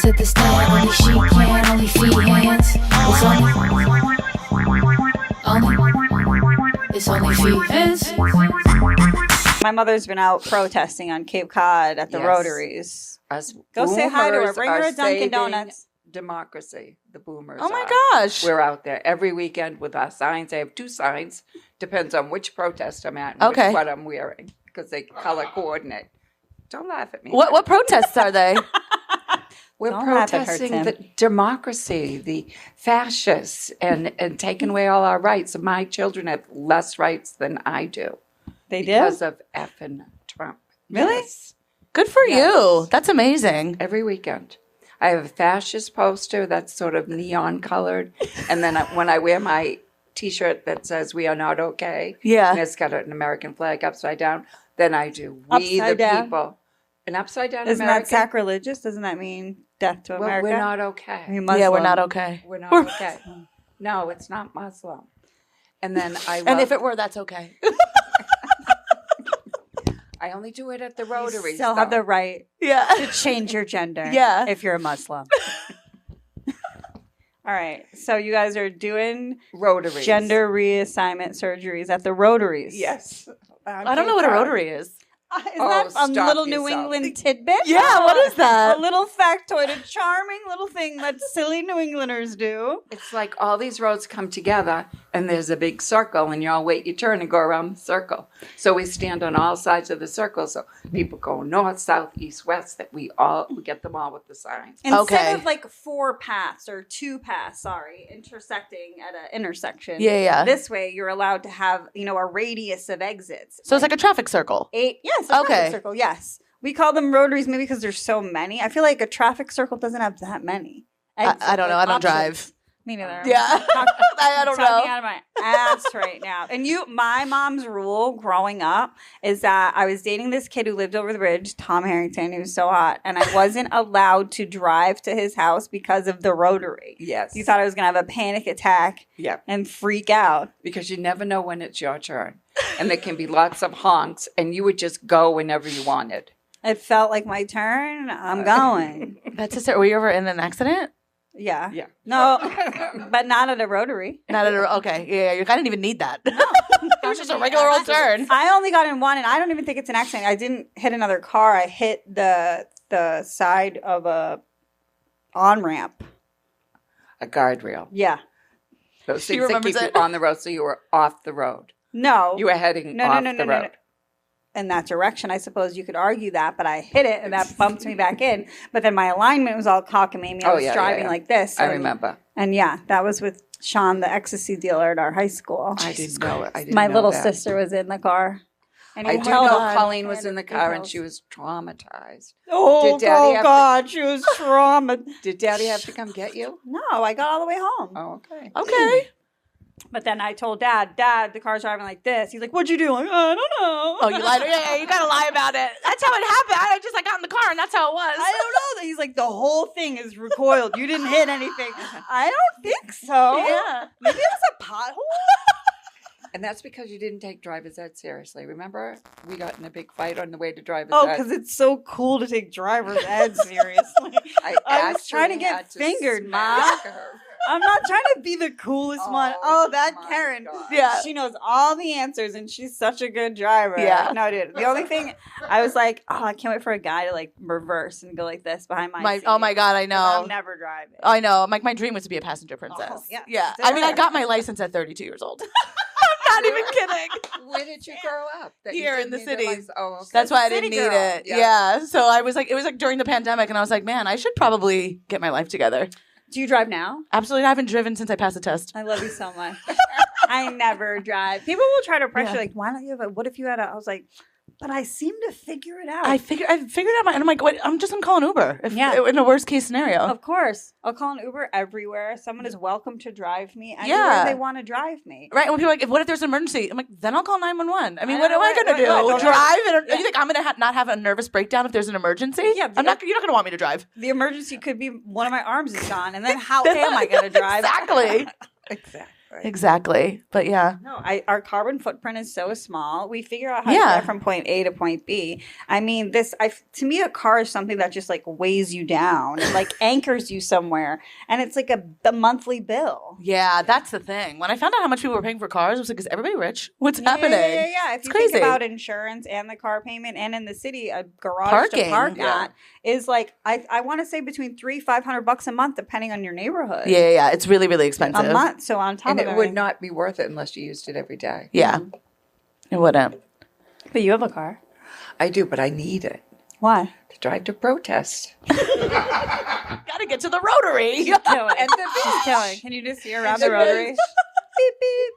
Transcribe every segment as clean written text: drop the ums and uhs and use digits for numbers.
at the stand, only she can, only Feehans. It's only Feehans. My mother's been out protesting on Cape Cod at the Rotaries. Go say hi to her. Bring her a Dunkin' Donuts. Democracy. The boomers. Oh my gosh. We're out there every weekend with our signs. I have 2 signs. Depends on which protest I'm at and what I'm wearing because they color coordinate. Don't laugh at me. What protests are they? We're protesting the democracy, the fascists, and taking away all our rights. My children have less rights than I do. They do? Because of effing Trump. Really? Yes. Good for you. That's amazing. Every weekend. I have a fascist poster that's sort of neon colored. And then when I wear my T-shirt that says "We are not okay," and it's got an American flag upside down, then I do "We the people." An upside down Isn't American. that sacrilegious? Doesn't that mean death to America? We're not okay. We're not okay. We're not okay. No, it's not Muslim. And then and if it were, that's okay. I only do it at the Rotaries. You still have the right to change your gender if you're a Muslim. All right. So you guys are doing Rotaries. Gender reassignment surgeries at the Rotaries. Yes. I don't know what a Rotary is. Isn't that a little New England tidbit? Yeah, what is that? A little factoid, a charming little thing that silly New Englanders do. It's like all these roads come together and there's a big circle and you all wait your turn and go around the circle. So we stand on all sides of the circle so people go north, south, east, west, that we get them all with the signs. Instead of like 4 paths or 2 paths, intersecting at an intersection. Yeah. This way you're allowed to have, a radius of exits. So it's like a traffic circle. 8. Yes. Traffic circle. Yes. We call them rotaries maybe because there's so many. I feel like a traffic circle doesn't have that many. I don't know. I don't drive. Me neither. Yeah. I don't know. Talking out of my ass right now. And my mom's rule growing up is that I was dating this kid who lived over the bridge, Tom Harrington, who was so hot, and I wasn't allowed to drive to his house because of the rotary. Yes. You thought I was going to have a panic attack and freak out. Because you never know when it's your turn. And there can be lots of honks, and you would just go whenever you wanted. It felt like my turn. I'm going. That's just it. Were you ever in an accident? Yeah. No, but not at a rotary. Okay. Yeah, I didn't even need that. No. It was just a regular old turn. I only got in one, and I don't even think it's an accident. I didn't hit another car. I hit the side of a on-ramp. A guardrail. Yeah. Those things that keep you on the road, so you were off the road. No. You were heading off the road. In that direction, I suppose you could argue that, but I hit it and that bumped me back in. But then my alignment was all cockamamie. I was driving like this. I remember. And that was with Sean, the ecstasy dealer at our high school. I didn't know it. My little sister was in the car. And I do know Colleen was in the car and she was traumatized. Oh, God, she was traumatized. Did Daddy have to come get you? No, I got all the way home. Oh, okay. Okay. But then I told Dad, the car's driving like this. He's like, "What'd you do?" I'm like, I don't know. Oh, you lied. Yeah, you gotta lie about it. That's how it happened. I got in the car and that's how it was. I don't know. He's like, the whole thing is recoiled. You didn't hit anything. I don't think so. Yeah. Maybe it was a pothole. And that's because you didn't take driver's ed seriously. Remember, we got in a big fight on the way to driver's ed. Oh, because it's so cool to take driver's ed seriously. I was trying to get fingered, Mom. I'm not trying to be the coolest one. Oh, that Karen. God. Yeah. She knows all the answers and she's such a good driver. Yeah. No, dude. The only thing, I was like, I can't wait for a guy to like reverse and go like this behind my seat. Oh my God, I know. I'll never drive it. I know. My dream was to be a passenger princess. Oh, yeah. Yeah. I mean, I got my license at 32 years old. I'm not even kidding. Where did you grow up? Here in the cities. Oh, okay. That's why I didn't need it. Yeah. So I was like, it was like during the pandemic and I was like, man, I should probably get my life together. Do you drive now? Absolutely. I haven't driven since I passed the test. I love you so much. I never drive. People will try to pressure like, why don't you have what if you had I was like, but I seem to figure it out. I figured out and I'm like, wait, I'm calling Uber. In a worst case scenario. Of course. I'll call an Uber everywhere. Someone is welcome to drive me anywhere they want to drive me. Right. And when people are like, what if there's an emergency? I'm like, then I'll call 911. I mean, what am I going to do? Drive? You think I'm going to not have a nervous breakdown if there's an emergency? Yeah. You're not going to want me to drive. The emergency could be one of my arms is gone. And then how am I going to drive? Exactly. Exactly. Exactly. But yeah. No, our carbon footprint is so small. We figure out how to Yeah. get from point A to point B. I mean, to me, a car is something that just like weighs you down and like anchors you somewhere, and it's like a monthly bill. Yeah, that's the thing. When I found out how much people were paying for cars, I was like, is everybody rich? What's happening? Yeah. If It's you crazy. think about insurance and the car payment, and in the city, a garage Parking, to park yeah. at is like I want to say between $300-$500 a month, depending on your neighborhood. Yeah. It's really, really expensive. A month. So on top And of it would not be worth it unless you used it every day. Yeah. It wouldn't. But you have a car. I do, but I need it Why? to drive to protest. Gotta get to the Rotary. She's killing. Can you just see her around the rotary? Beep, beep.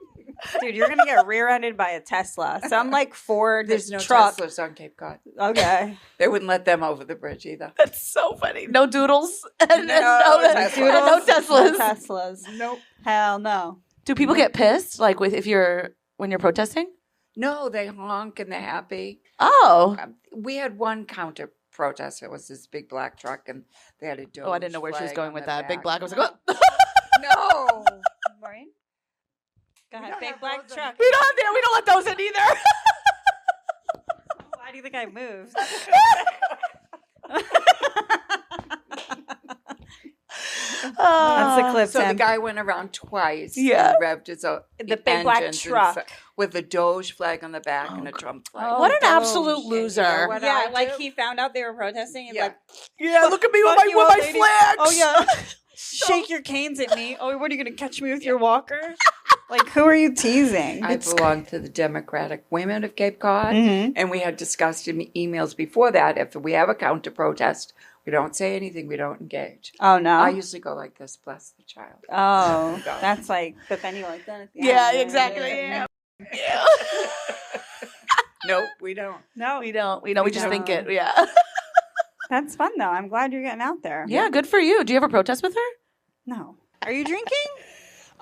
Dude, you're gonna get rear-ended by a Tesla. Some like Ford There's no truck. Teslas on Cape Cod. Okay. They wouldn't let them over the bridge either. That's so funny. No doodles and No no Teslas. Teslas. No Teslas. Nope. Hell no. Do people get pissed like when you're protesting? No, they honk and they're happy. Oh. We had one counter protest. It was this big black truck, and they had a Doge Oh, I didn't know where she was flag going on with the that. Big back. black. I was like, oh. No. Maureen? Go ahead. don't Big have black those truck. We don't let those in either. Why do you think I moved? That's the clip, So the Tim. guy went around twice. Yeah. And revved his The big black engines and truck. with a Doge flag on the back and a Trump flag. What an Doge. absolute And you know loser. what Yeah, I like do? he found out they were protesting and Yeah. like, Yeah, look at me with fuck my you, old lady. flags. Oh yeah, shake your canes at me. Oh, what are you gonna catch me with your walker? Like, who are you teasing? I belong to the Democratic Women of Cape Cod, Mhm. and we had discussed in emails before that if we have a counter protest, we don't say anything, we don't engage. Oh no. I usually go like this, bless the child. Oh, that's like. But then you like that at the Yeah, end. exactly. Yeah. Nope, we don't. No, We don't. We just think it. Yeah. that's fun though. I'm glad you're getting out there. Yeah, good for you. Do you ever protest with her? No. Are you drinking?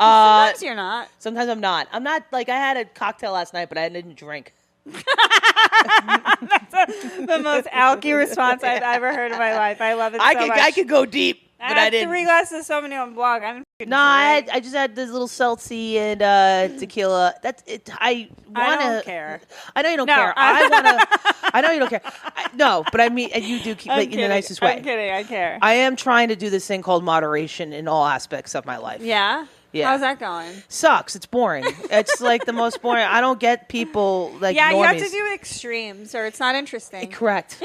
Uh, Sometimes you're not. sometimes I'm not. I'm not like I had a cocktail last night, but I didn't drink. That's the most alky response I've ever heard in my life. I love it so much. I could go deep, but I had didn't. 3 glasses of Sauvignon Blanc. I didn't fucking No, drink. I just had this little seltzy and tequila. That's it. I want don't to care. I know you don't No, care. I want to. I know you don't care. No, but I mean, and you do keep I'm like, in the kidding. nicest way. I'm kidding. I care. I am trying to do this thing called moderation in all aspects of my life. Yeah? Yeah. How's that going? Sucks. It's boring. It's like the most boring. I don't get people like Yeah, you have normies. to do extremes or it's not interesting. Correct.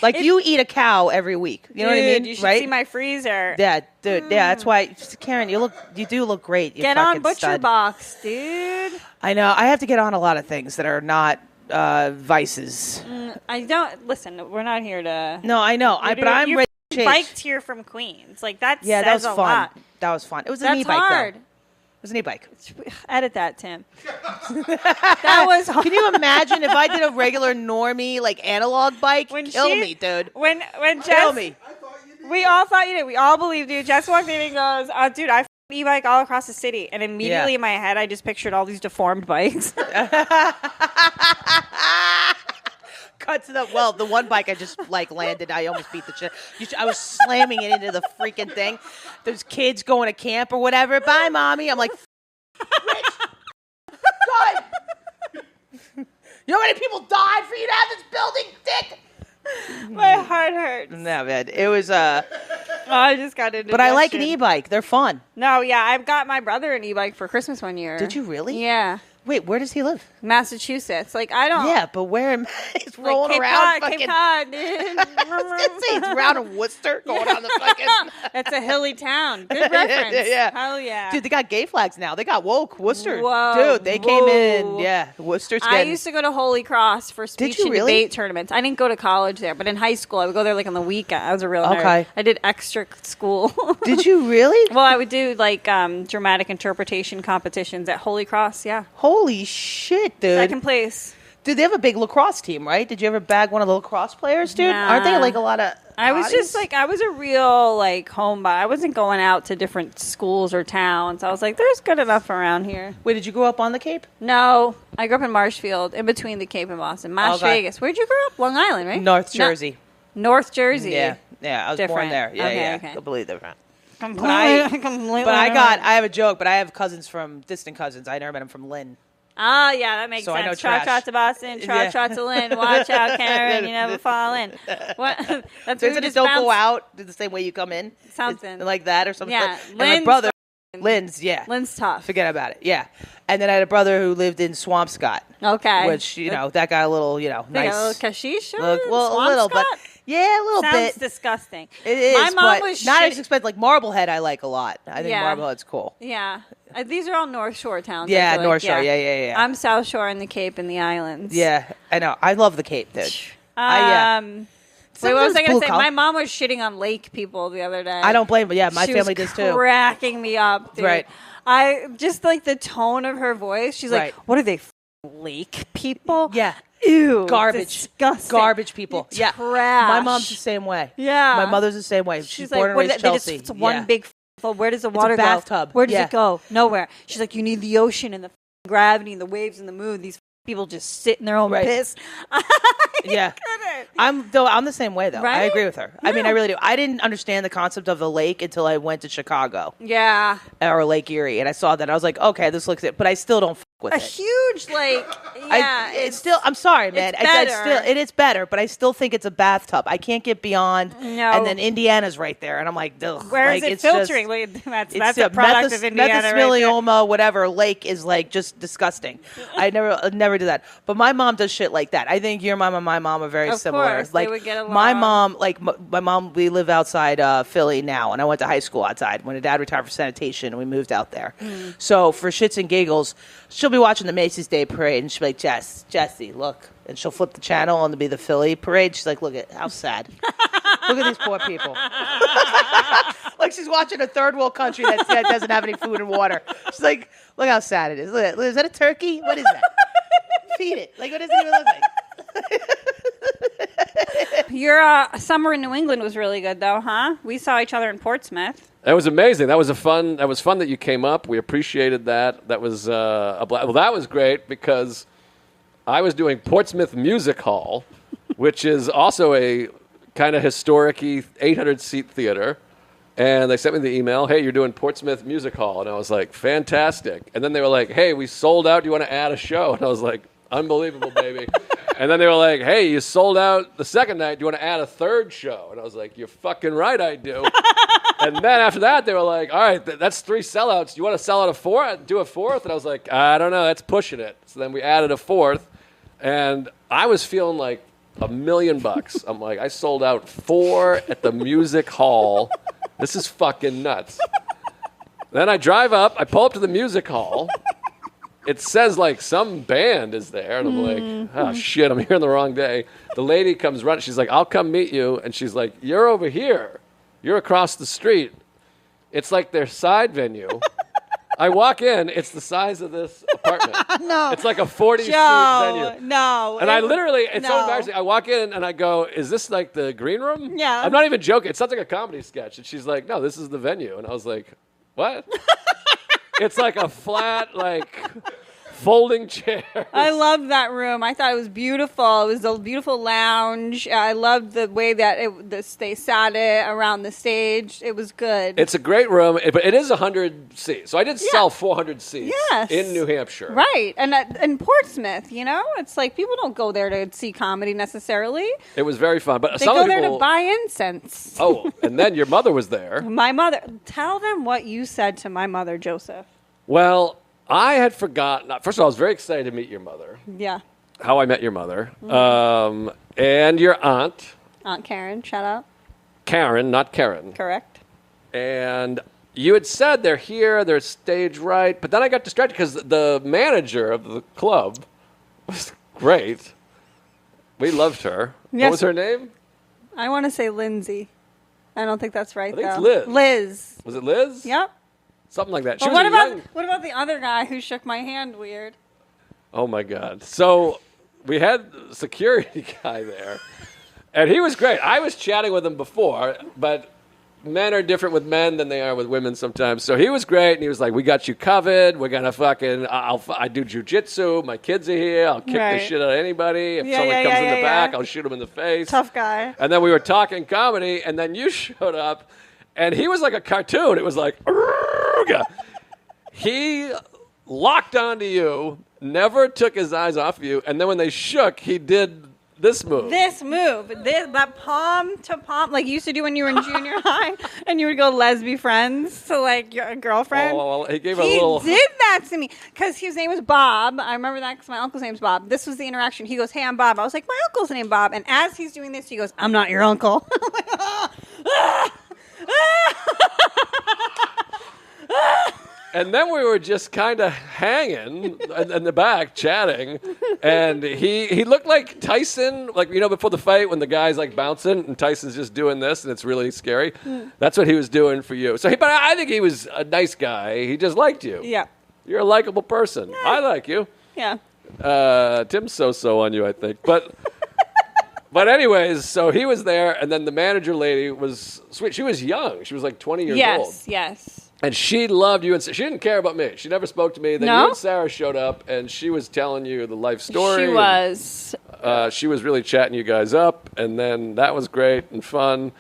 Like you eat a cow every week. You know what I mean? You should right? see my freezer. Yeah, dude. Yeah, that's why, Karen. You do look great. You Get on fucking Butcher stud. Box, dude. I know. I have to get on a lot of things that are not vices. I don't listen. We're not here to. No, I know. But I'm you're ready to change. biked here from Queens. Like that. Yeah, says that was a fun. lot. That was fun. It was an That's e-bike hard. though. It was an e-bike. Edit that, Tim. That was hard. Can you imagine if I did a regular normie like analog bike? When Kill she- me, dude. When Kill Jess, me. we all thought you did. We all believed you. Jess walked in and goes, "Dude, I e-bike all across the city," and immediately Yeah. in my head, I just pictured all these deformed bikes. Cut to the one bike I just like landed. I almost beat the shit. I was slamming it into the freaking thing. There's kids going to camp or whatever. Bye, mommy. I'm like, Rich, God. You know how many people died for you to have this building, dick? My heart hurts. No, man. It was Oh, I just got into. but I like an e-bike. They're fun. No, yeah, I got my brother an e-bike for Christmas one year. Did you really? Yeah, Wait, where does he live? Massachusetts. Like I don't. Yeah, but where? He's Like rolling Cape around. Cod, fucking, Cape Cod, dude. I was gonna say he's around in Worcester, going on the fucking. That's a hilly town. Good reference. Yeah. Hell yeah. Dude, they got gay flags now. They got woke. Worcester. Whoa, Dude, they came in. whoa. Yeah, Worcester's I getting. used to go to Holy Cross for speech you and really? debate tournaments. I didn't go to college there, but in high school, I would go there like on the weekend. I was a real nerd. Okay. I did extra school. Did you really? Well, I would do like dramatic interpretation competitions at Holy Cross. Yeah, Holy shit, dude. second place. Dude, they have a big lacrosse team, right? Did you ever bag one of the lacrosse players, dude? Aren't they Nah. like a lot of I was just hotties? like, I was a real like homebody. I wasn't going out to different schools or towns. I was like, there's good enough around here. Wait, did you grow up on the Cape? No, I grew up in Marshfield, in between the Cape and Boston. Mas Okay. Vegas. Where'd you grow up? Long Island, right? North No- Jersey. North Jersey. Yeah, I was born Different. there. Yeah, Okay, yeah. okay. Completely different. Completely. But I have a joke, but I have cousins from distant cousins. I never met them from Lynn. Oh, yeah, that makes So I know sense. Trot, trash. to Boston, trot to Lynn. Watch out, Karen. You never fall in. What? That's So where isn't it don't go out the same way you come in? Something. Like that or something. Yeah. And my brother, Lynn's tough. Forget about it. Yeah. And then I had a brother who lived in Swampscott. Okay. Which, that got a little, nice. A little kashish? A little, but yeah, a little Sounds bit. disgusting. It is, My mom but was not as expensive. Like Marblehead, I like a lot. I think Yeah. Marblehead's cool. Yeah. These are all North Shore towns. I Yeah, feel like. North Shore. Yeah. I'm South Shore and the Cape and the islands. Yeah, I know. I love the Cape, dude. Wait, what was I going Blue to say? collar. My mom was shitting on lake people the other day. I don't blame, but yeah, my She family was does too. cracking me up, dude. Right. I just like the tone of her voice. She's like, Right. "What are they, lake people?" Yeah. Ew, Garbage. disgusting. Garbage people. Yeah. Trash. My mom's the same way. Yeah. My mother's the same way. She's She's born like, and what raised are they Chelsea. just, it's one Yeah. big. Where does the water bathtub. go? Where does Yeah. it go? Nowhere. She's like, you need the ocean and the gravity and the waves and the moon. These people just sit in their own Right. piss. Yeah. Couldn't. I'm the same way though. I Right? agree with her. I mean, I really do. I didn't understand the concept of the lake until I went to Chicago Yeah. or Lake Erie, and I saw that. I was like, okay, this looks it, but I still don't with A it. huge, like, yeah. It's still. I'm sorry, man. it's better. It is better, but I still think it's a bathtub. I can't get beyond. No. And then Indiana's right there, and I'm like, ugh. Where like, is it it's filtering? Just, Wait, that's it's a product of Indiana right there. Methysmelioma, whatever lake is like just disgusting. I never do that. But my mom does shit like that. I think your mom and my mom are very Of similar. course, they like would get my along. mom, my mom, we live outside Philly now, and I went to high school outside. When her dad retired for sanitation, we moved out there. So for shits and giggles, she'll be watching the Macy's Day Parade, and she'll be like, Jesse, look. And she'll flip the channel and it'll be the Philly parade. She's like, look at how sad. Look at these poor people. Like she's watching a third world country that doesn't have any food and water. She's like, look how sad it is. Look at, is that a turkey? What is that? Feed it. Like, what does it even look like? Your summer in New England was really good, though, huh? We saw each other in Portsmouth. That was amazing. That was fun that you came up. We appreciated that. That was well, that was great because I was doing Portsmouth Music Hall, which is also a kind of historic-y 800-seat theater. And they sent me the email, hey, you're doing Portsmouth Music Hall. And I was like, fantastic. And then they were like, hey, we sold out. Do you want to add a show? And I was like, unbelievable, baby. And then they were like, hey, you sold out the second night. Do you want to add a third show? And I was like, you're fucking right, I do. And then after that, they were like, all right, that's 3 sellouts. Do you want to sell out do a fourth? And I was like, I don't know. That's pushing it. So then we added a fourth. And I was feeling like $1 million. I'm like, I sold out 4 at the music hall. This is fucking nuts. Then I drive up. I pull up to the music hall. It says like some band is there. And I'm like, oh, shit, I'm here on the wrong day. The lady comes running. She's like, I'll come meet you. And she's like, you're over here. You're across the street. It's like their side venue. I walk in. It's the size of this apartment. No. It's like a 40-seat venue. No. And I literally, it's so no. embarrassing. I walk in and I go, is this like the green room? Yeah. I'm not even joking. It sounds like a comedy sketch. And she's like, no, this is the venue. And I was like, what? It's like a flat, like, folding chair. I loved that room. I thought it was beautiful. It was a beautiful lounge. I loved the way that they sat it around the stage. It was good. It's a great room, but it is 100 seats. So I did sell 400 seats Yes. in New Hampshire. Right. And in Portsmouth, it's like people don't go there to see comedy necessarily. It was very fun. But They some go there people, to buy incense. Oh, and then your mother was there. My mother. Tell them what you said to my mother, Joseph. Well, I had forgotten. First of all, I was very excited to meet your mother. Yeah. How I met your mother. And your aunt. Aunt Karen, shout out. Karen, not Karen. Correct. And you had said they're here, they're stage right. But then I got distracted because the manager of the club was great. We loved her. Yes. What was her name? I want to say Lindsay. I don't think that's right, I think though. it's Liz. Liz. Was it Liz? Yep. Something like that. She But was what about the other guy who shook my hand weird? Oh, my God. So we had a security guy there, and he was great. I was chatting with him before, but men are different with men than they are with women sometimes. So he was great, and he was like, we got you covered. We're going to fucking, I do jujitsu. My kids are here. I'll kick the shit out of anybody. If someone comes in the back, I'll shoot him in the face. Tough guy. And then we were talking comedy, and then you showed up, And he was like a cartoon. It was like, he locked onto you, never took his eyes off you, and then when they shook, he did this move. That palm to palm, like you used to do when you were in junior high, and you would go lesbi friends to like your girlfriend. Oh, he gave a little. He did that to me because his name was Bob. I remember that because my uncle's name's Bob. This was the interaction. He goes, "Hey, I'm Bob." I was like, "My uncle's name Bob," and as he's doing this, he goes, "I'm not your uncle." I'm like, And then we were just kind of hanging in the back, chatting, and he looked like Tyson, like, you know, before the fight when the guy's like bouncing and Tyson's just doing this, and it's really scary. That's what he was doing for you. So, but I think he was a nice guy. He just liked you. Yeah. You're a likable person. Yeah. I like you. Yeah. Tim's so on you, I think, but. Anyways, so he was there, and then the manager lady was sweet. She was young. She was like 20 years old. Yes. And she loved you, and she didn't care about me. She never spoke to me. Then you and Sarah showed up, and she was telling you the life story. She was. She was really chatting you guys up, and then that was great and fun.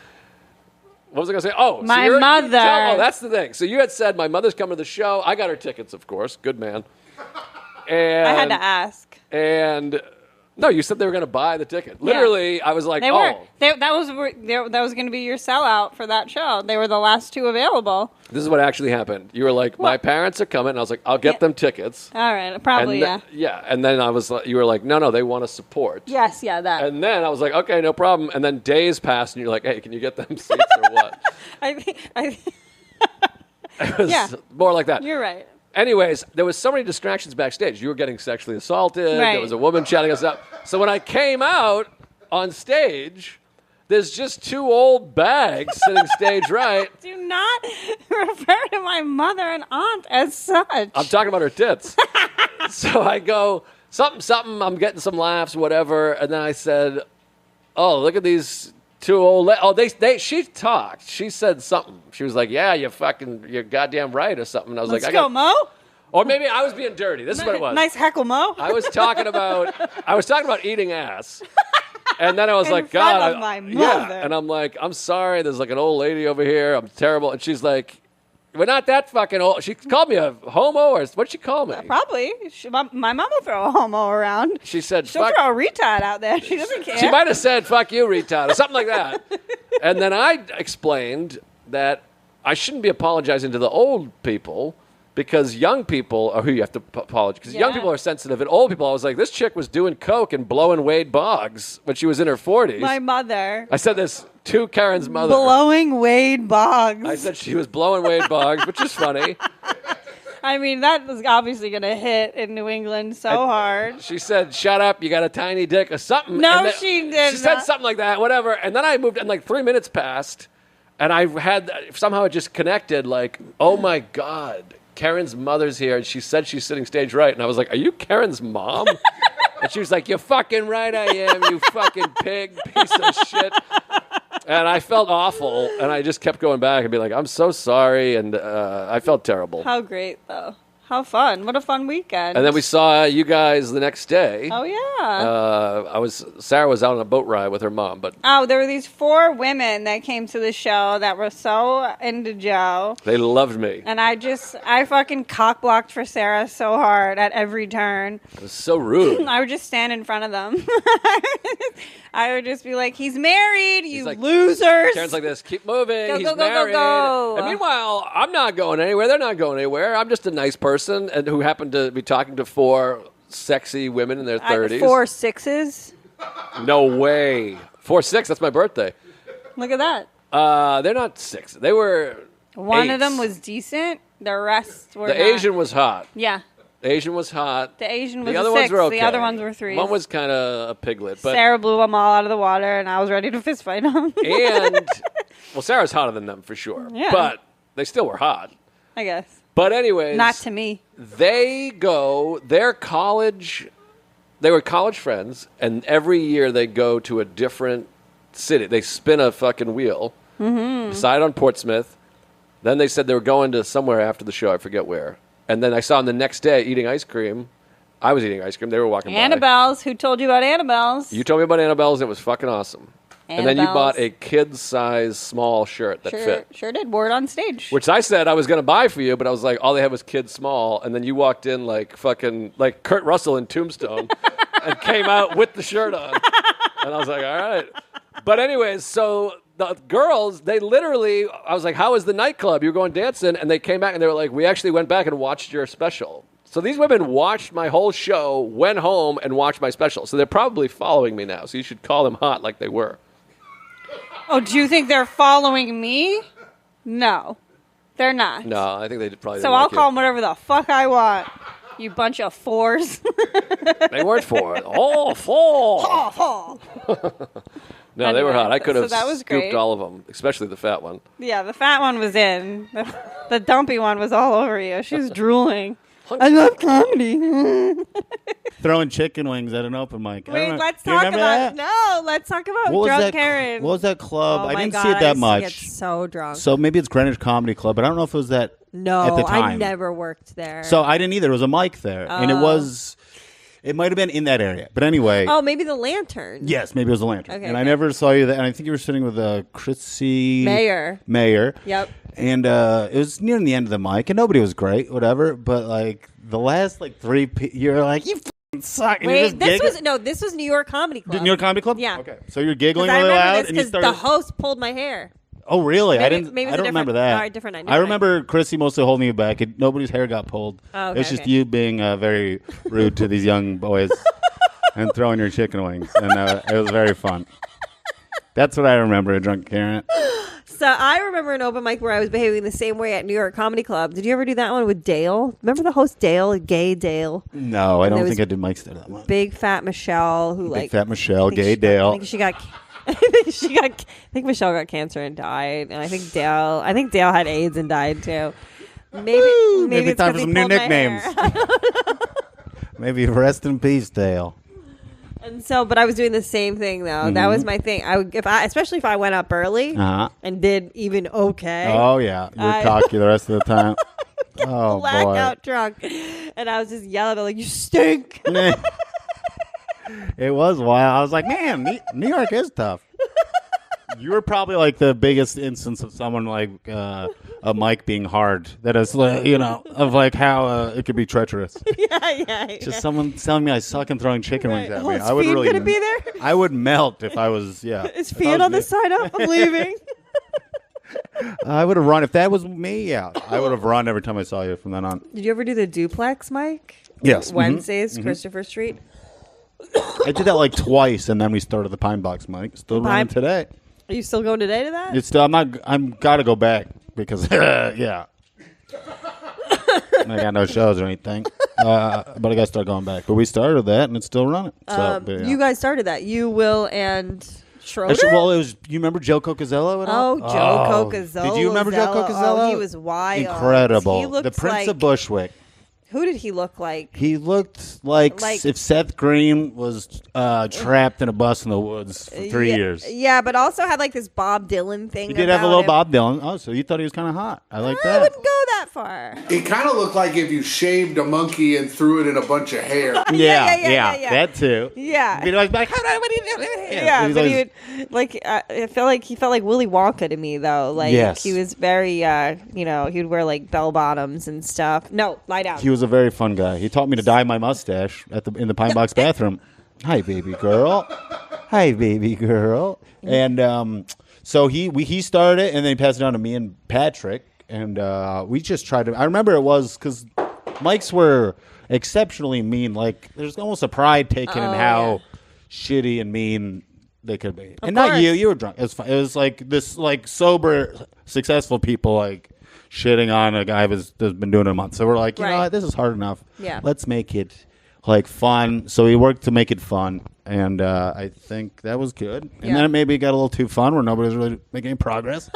What was I going to say? Oh, my mother. That's the thing. So you had said, my mother's coming to the show. I got her tickets, of course. Good man. And I had to ask. And... No, you said they were going to buy the ticket. Literally, I was like, they were. That was going to be your sellout for that show. They were the last two available. This is what actually happened. You were like, my parents are coming. And I was like, I'll get them tickets. All right, probably, Yeah, and then you were like, no, they want to support. Yes, that. And then I was like, okay, no problem. And then days passed, and you're like, hey, can you get them seats or what? It was more like that. You're right. Anyways, there was so many distractions backstage. You were getting sexually assaulted. Right. There was a woman chatting us up. So when I came out on stage, there's just two old bags sitting stage right. Do not refer to my mother and aunt as such. I'm talking about her tits. So I go, something, I'm getting some laughs, whatever. And then I said, oh, look at these two old she talked. She said something. She was like, yeah, you're goddamn right or something. And I was Let's like, go, Mo. Or maybe I was being dirty. This is what it was. Nice heckle, Mo. I was talking about eating ass. And then I was like, front God, of my mother. Yeah. And I'm like, I'm sorry. There's like an old lady over here. I'm terrible. And she's like, we're not that fucking old. She called me a homo, or what'd she call me? Probably. My mom will throw a homo around. She said, she'll throw a retard out there. She doesn't care. She might have said, fuck you, retard, or something like that. And then I explained that I shouldn't be apologizing to the old people because young people are who you have to apologize. Because young people are sensitive, and old people, I was like, this chick was doing coke and blowing Wade Boggs when she was in her 40s. My mother. I said this to Karen's mother. Blowing Wade Boggs. I said she was blowing Wade Boggs, which is funny. I mean, that was obviously going to hit in New England hard. She said, shut up, you got a tiny dick or something. No, she didn't. She said something like that, whatever. And then I moved, and like 3 minutes passed, and I had, somehow it just connected, like, oh my God, Karen's mother's here, and she said she's sitting stage right. And I was like, are you Karen's mom? And she was like, you're fucking right I am, you fucking pig, piece of shit. And I felt awful, and I just kept going back and being like, I'm so sorry, and I felt terrible. How great, though. How fun. What a fun weekend. And then we saw you guys the next day. Oh, yeah. Sarah was out on a boat ride with her mom. There were these 4 women that came to the show that were so into Joe. They loved me. And I fucking cock-blocked for Sarah so hard at every turn. It was so rude. I would just stand in front of them. I would just be like, he's married, you like, losers. Karen's like this, keep moving, go, he's go, go, married. go. And meanwhile, I'm not going anywhere, they're not going anywhere. I'm just a nice person and who happened to be talking to 4 sexy women in their 30s. 4 6s? No way. 4 6, that's my birthday. Look at that. They're not 6. They were One 8s. of them was decent. The rest were The not. Asian was hot. Yeah. The Asian was hot. The Asian was the other a 6. ones were okay. The other ones were 3s. One was kind of a piglet. But Sarah blew them all out of the water, and I was ready to fist fight them. And, well, Sarah's hotter than them for sure. Yeah. But they still were hot. I guess. But anyways. Not to me. They were college friends, and every year they go to a different city. They spin a fucking wheel. Mm-hmm. Decided on Portsmouth. Then they said they were going to somewhere after the show. I forget where. And then I saw them the next day eating ice cream. I was eating ice cream. They were walking by. Annabelle's. Who told you about Annabelle's? You told me about Annabelle's, and it was fucking awesome. And then you bought a kid-size small shirt that fit. Sure did. Wore it on stage. Which I said I was going to buy for you, but I was like, all they had was kid small. And then you walked in like fucking, like Kurt Russell in Tombstone and came out with the shirt on. And I was like, all right. But anyways, so the girls, they literally, I was like, how was the nightclub? You were going dancing. And they came back and they were like, we actually went back and watched your special. So these women watched my whole show, went home, and watched my special. So they're probably following me now. So you should call them hot like they were. Oh, do you think they're following me? No, they're not. No, I think they probably. So I'll call them whatever the fuck I want. You bunch of fours. They weren't four. Oh, four. Oh, No, they were hot. I could have that was scooped great. all of them, especially the fat one. Yeah, the fat one was in. The dumpy one was all over you. She was drooling. I love comedy. Throwing chicken wings at an open mic. Wait, let's talk about let's talk about drunk Karen. What was that club? Oh I my didn't God, see it I that used to much. get so drunk. So maybe it's Greenwich Comedy Club, but I don't know if it was that at the time. I never worked there. So I didn't either. It was a mic there, and it might have been in that area. But anyway. Oh, maybe the Lantern. Yes, maybe it was a Lantern. Okay, and I never saw you there. And I think you were sitting with Chrissy Mayer. Yep. And it was near the end of the mic, and nobody was great, whatever. But like the last like you're like, you f***ing suck. And Wait, this was New York Comedy Club. New York Comedy Club? Yeah. Okay. So you're giggling I really remember loud, this and you because started. the host pulled my hair. Oh really? Maybe I it's a don't remember different- that. all right, different night, I remember Chrissy mostly holding you back. Nobody's hair got pulled. Oh, okay, it's just okay. you being very rude to these young boys and throwing your chicken wings, and it was very fun. That's what I remember, a drunk Karen. So I remember an open mic where I was behaving the same way at New York Comedy Club. Did you ever do that one with Dale? Remember the host Dale, gay Dale? No, I And don't there think was I did mics there that much. Big fat Michelle, who Big fat Michelle, I think gay she- Dale. I think she got. I think Michelle got cancer and died, and I think Dale had AIDS and died too. Maybe it's time 'cause for he some new pulled my nicknames. hair. Maybe rest in peace, Dale. And so, but I was doing the same thing though. That was my thing. Especially if I went up early Uh-huh. and did even okay. Oh yeah, you were cocky the rest of the time. Oh blackout drunk, and I was just yelling like, "You stink!" boy. It was wild. I was like, man, New York is tough. You were probably like the biggest instance of someone like a mic being hard. That is, of like how it could be treacherous. yeah. Just someone telling me I suck and throwing chicken wings at me. Is I would Feehan really gonna be there? I would melt if I was. Yeah. Is If I Feehan was on the me. sign up? I'm leaving. I would have run if that was me. Yeah, I would have run every time I saw you from then on. Did you ever do the duplex mic? Yes. Wednesdays, Christopher Street. I did that like twice, and then we started the Pine Box mic. Still running today. Are you still going today to that? It's still. I'm got to go back because yeah. I got no shows or anything, but I got to start going back. But we started that, and it's still running. So, but, yeah. You guys started that. You, Will, and Schroeder? Actually, well, it was. You remember Joe Cocazello at all? Oh, Joe Cocazello. Did you remember Joe Cocazello? Oh, he was wild. Incredible. He looked The Prince like, of Bushwick. Who did he look like? He looked like if Seth Green was trapped in a bus in the woods for 3 years. Yeah, but also had like this Bob Dylan thing. He did have a little him. Bob Dylan. Oh, so you thought he was kind of hot. I like I that. wouldn't go that far. It kind of looked like if you shaved a monkey and threw it in a bunch of hair. Yeah. That too. Yeah. He'd always be like, what are you doing? Yeah, He's but always- he felt like Willy Wonka to me though. Like Yes. he was very, he'd wear like bell bottoms and stuff. No, lie down. He was a very fun guy. He taught me to dye my mustache in the Pine Box bathroom. Hi, baby girl. Hi, baby girl. And so he started it, and then he passed it on to me and Patrick, and we just tried to. I remember it was because mics were exceptionally mean. Like there's almost a pride taken in how shitty and mean they could be. And not you. You were drunk. It was fine. It was like this, like sober, successful people like shitting on a guy that's been doing it a month. So we're like, you know what, this is hard enough. Yeah. Let's make it like fun. So we worked to make it fun, and I think that was good. And then it maybe got a little too fun where nobody was really making any progress.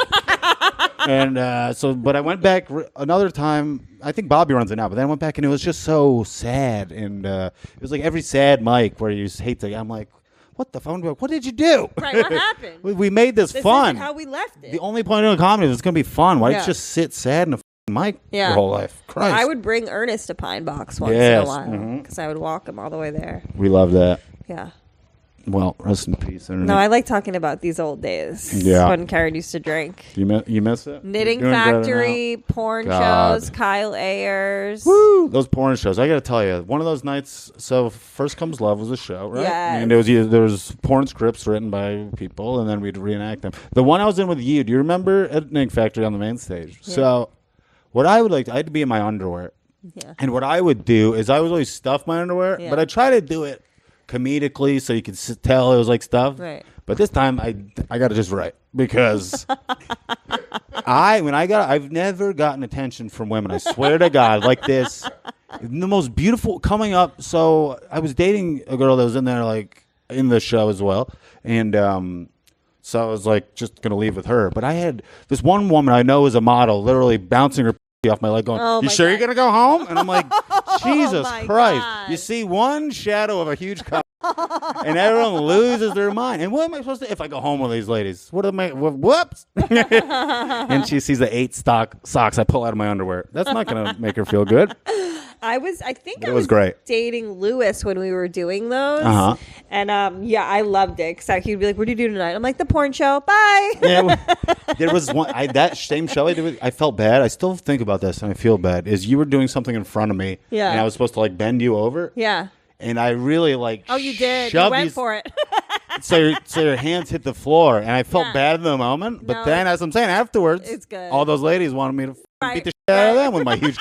And but I went back another time. I think Bobby runs it now, but then I went back and it was just so sad. And it was like every sad mic where you just hate the. I'm like, what the phone? What did you do? Right, what happened? We made this fun. Isn't how we left it. The only point of comedy is it's going to be fun. Why don't you just sit sad in a mic your whole life? Christ. I would bring Ernest to Pine Box once in a while because I would walk him all the way there. We love that. Yeah. Well, rest in peace. No, I like talking about these old days. Yeah. When Karen used to drink. You miss it? Knitting You're doing better Factory, porn God. shows, Kyle Ayers. Woo! Those porn shows. I got to tell you, one of those nights. So, First Comes Love was a show, right? Yes. And there was porn scripts written by people, and then we'd reenact them. The one I was in with you. Do you remember at Knitting Factory on the main stage? Yeah. So, what I would like, I had to be in my underwear, and what I would do is I would always stuff my underwear, but I try to do it comedically so you could tell it was like stuff. Right. But this time I got it just right because I've never gotten attention from women. I swear to God, like this, the most beautiful coming up. So I was dating a girl that was in there, like in the show as well, and so I was like just gonna leave with her. But I had this one woman I know is a model, literally bouncing her off my leg, going, Oh "You my sure God. you're gonna go home?" And I'm like, Jesus my Christ! God. You see one shadow of a huge cock, and everyone loses their mind. And what am I supposed to if I go home with these ladies? What am I? Whoops! And she sees the 8 socks I pull out of my underwear. That's not gonna make her feel good. I was great. dating Lewis when we were doing those. Uh-huh. And I loved it because he'd be like, "What do you do tonight?" I'm like, "The porn show. Bye." Yeah, there was one that same show I did. I felt bad. I still think about this and I feel bad. Is you were doing something in front of me, Yeah. and I was supposed to like bend you over, Yeah. and I really like. Oh, you did. You shoved went you- for it. So your hands hit the floor, and I felt Yeah. bad in the moment. But No, then, as I'm saying, afterwards, it's good. all those ladies wanted me to Right, beat the shit out of them with my huge.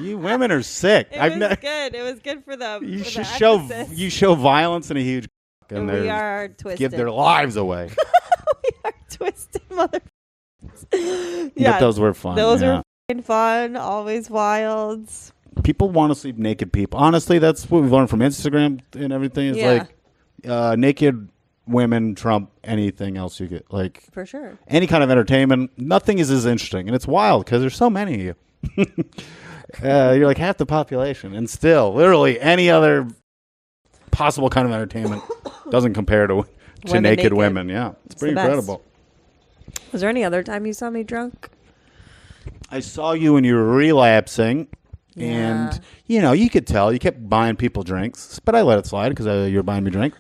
You women are sick. It was good. It was good for them. You for should the emphasis. show violence in a huge. And We they are twisted. give their lives away. We are twisted mother. But those were fun. Those yeah. were f***ing fun. Always wild. People want to see naked people. Honestly, that's what we've learned from Instagram and everything. Is Yeah. like naked women trump anything else you get. Like For sure. any kind of entertainment, nothing is as interesting, and it's wild because there's so many of you. You're like half the population, and still, literally any other possible kind of entertainment doesn't compare to Women naked naked. women. Yeah, it's pretty the best. incredible. Was there any other time you saw me drunk? I saw you when you were relapsing, Yeah. and you could tell you kept buying people drinks, but I let it slide because you were buying me a drink.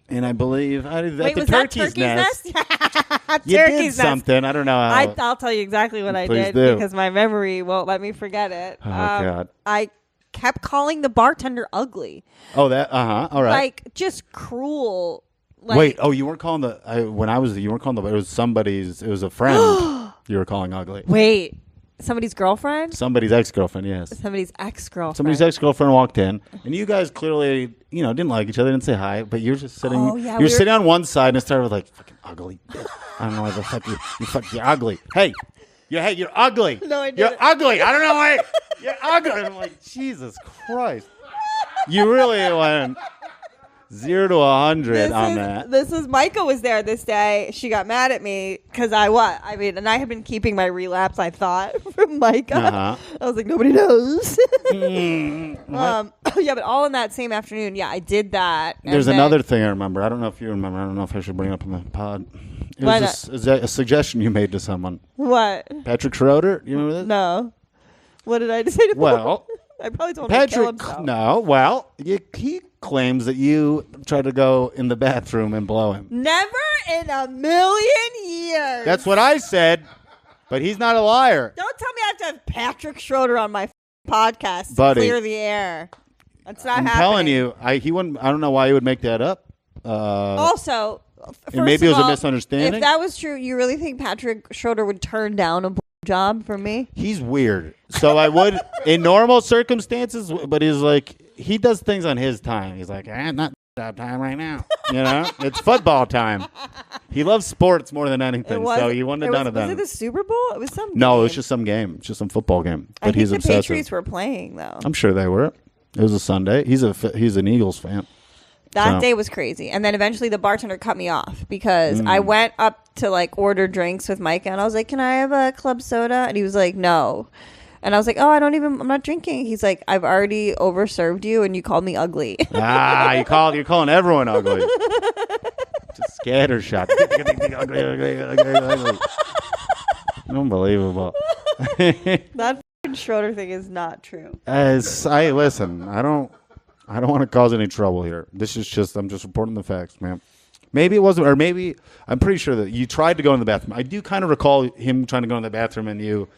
And I believe at Wait, the was that Turkey's Turkey's Nest, Nest? you Turkey's did Nest. something. I don't know how. I'll tell you exactly what I Please did do. because my memory won't let me forget it. Oh, God. I kept calling the bartender ugly. Oh, that. All right. Like, just cruel. Like, Wait. Oh, you weren't calling you weren't calling it was somebody's. It was a friend. You were calling ugly. Wait. Somebody's girlfriend? Somebody's ex-girlfriend. Yes. Somebody's ex-girlfriend. Somebody's ex-girlfriend walked in, and you guys clearly, didn't like each other, didn't say hi, but you're just sitting. Oh, yeah, you're we were- sitting on one side, and it started with like fucking ugly. Bitch. I don't know why the fuck you're ugly. Hey, you're ugly. No, I You're didn't. ugly. I don't know why you're ugly. I'm like, Jesus Christ. You really went 0 to 100 on that. This is Myka was there this day. She got mad at me because and I had been keeping my relapse, I thought, from Myka. Uh-huh. I was like, nobody knows. What? Yeah, but all in that same afternoon. Yeah, I did that. and There's then- another thing I remember. I don't know if you remember. I don't know if I should bring it up on the pod. It Why was a suggestion you made to someone. What? Patrick Schroeder. You remember this? No. What did I say to Well, I probably told him to kill Patrick, himself. no. Well, he claims that you tried to go in the bathroom and blow him. Never in a million years. That's what I said, but he's not a liar. Don't tell me I have to have Patrick Schroeder on my podcast to Buddy. clear the air. That's not I'm happening. telling you, he wouldn't. I don't know why he would make that up. Also, and maybe first it was of a all, misunderstanding. If that was true, you really think Patrick Schroeder would turn down a job for me? He's weird. So I would, in normal circumstances, but he's like, he does things on his time. He's like, not job time right now. It's football time. He loves sports more than anything, so he wouldn't have done it then. Was it the Super Bowl? It was some No, it game. was just some game, just some football game. But I think he's the obsessive. Patriots were playing, though. I'm sure they were. It was a Sunday. He's an Eagles fan. That So- day was crazy. And then eventually the bartender cut me off because I went up to order drinks with Myka and I was like, "Can I have a club soda?" And he was like, "No." And I was like, "Oh, I'm not drinking." He's like, "I've already overserved you and you called me ugly." You're calling everyone ugly. Just scattershot. Ugly. Unbelievable. That f***ing Schroeder thing is not true. Listen. I don't want to cause any trouble here. This is just, I'm just reporting the facts, man. Maybe it wasn't, or maybe, I'm pretty sure that you tried to go in the bathroom. I do kind of recall him trying to go in the bathroom and you